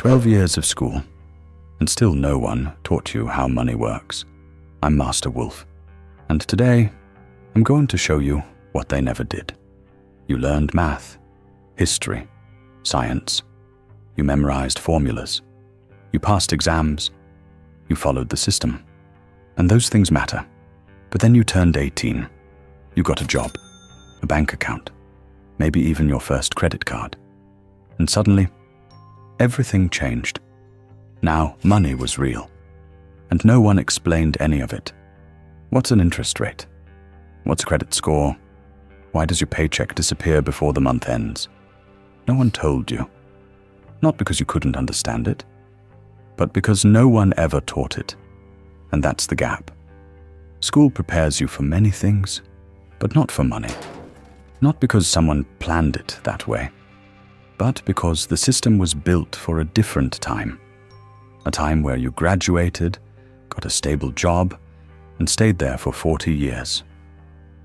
12 years of school, and still no one taught you how money works. I'm Master Wolf, and today I'm going to show you what they never did. You learned math, history, science. You memorized formulas. You passed exams. You followed the system. And those things matter. But then you turned 18. You got a job, a bank account, maybe even your first credit card. And suddenly, everything changed. Now money was real, and no one explained any of it. What's an interest rate? What's a credit score? Why does your paycheck disappear before the month ends? No one told you. Not because you couldn't understand it, but because no one ever taught it. And that's the gap. School prepares you for many things, but not for money. Not because someone planned it that way, but because the system was built for a different time. A time where you graduated, got a stable job, and stayed there for 40 years.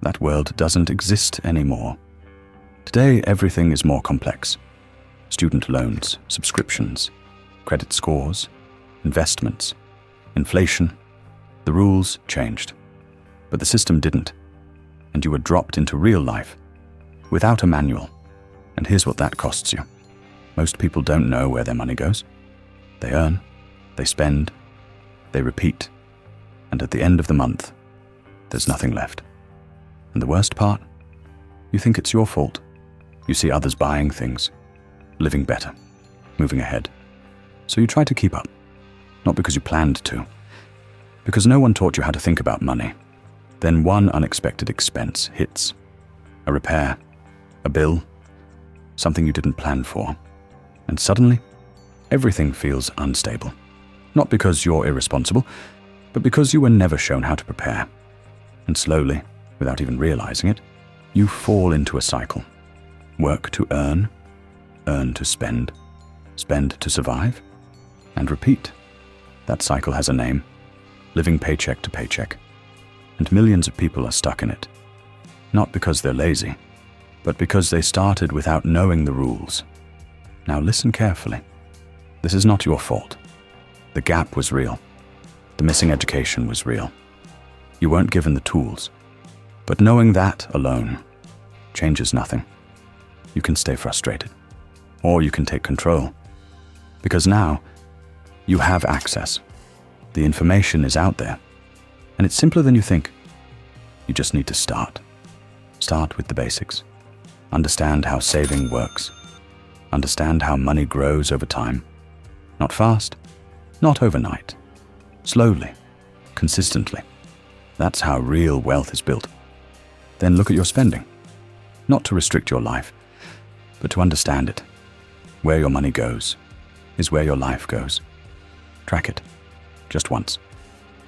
That world doesn't exist anymore. Today, everything is more complex. Student loans, subscriptions, credit scores, investments, inflation. The rules changed, but the system didn't, and you were dropped into real life without a manual. And here's what that costs you. Most people don't know where their money goes. They earn, they spend, they repeat, and at the end of the month, there's nothing left. And the worst part? You think it's your fault. You see others buying things, living better, moving ahead. So you try to keep up, not because you planned to, because no one taught you how to think about money. Then one unexpected expense hits. A repair, a bill, something you didn't plan for. And suddenly, everything feels unstable. Not because you're irresponsible, but because you were never shown how to prepare. And slowly, without even realizing it, you fall into a cycle. Work to earn, earn to spend, spend to survive, and repeat. That cycle has a name: living paycheck to paycheck. And millions of people are stuck in it. Not because they're lazy, but because they started without knowing the rules. Now listen carefully. This is not your fault. The gap was real. The missing education was real. You weren't given the tools. But knowing that alone changes nothing. You can stay frustrated, or you can take control. Because now, you have access. The information is out there. And it's simpler than you think. You just need to start. Start with the basics. Understand how saving works. Understand how money grows over time. Not fast, not overnight. Slowly, consistently. That's how real wealth is built. Then look at your spending. Not to restrict your life, but to understand it. Where your money goes is where your life goes. Track it, just once,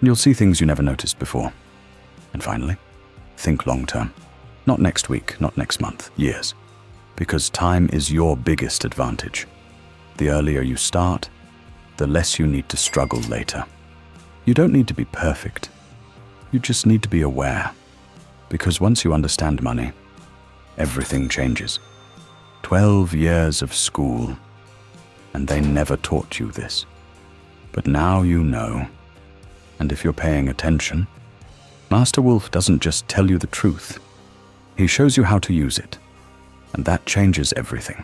and you'll see things you never noticed before. And finally, think long term. Not next week, not next month, years. Because time is your biggest advantage. The earlier you start, the less you need to struggle later. You don't need to be perfect. You just need to be aware. Because once you understand money, everything changes. 12 years of school, and they never taught you this. But now you know. And if you're paying attention, Master Wolf doesn't just tell you the truth. He shows you how to use it. And that changes everything.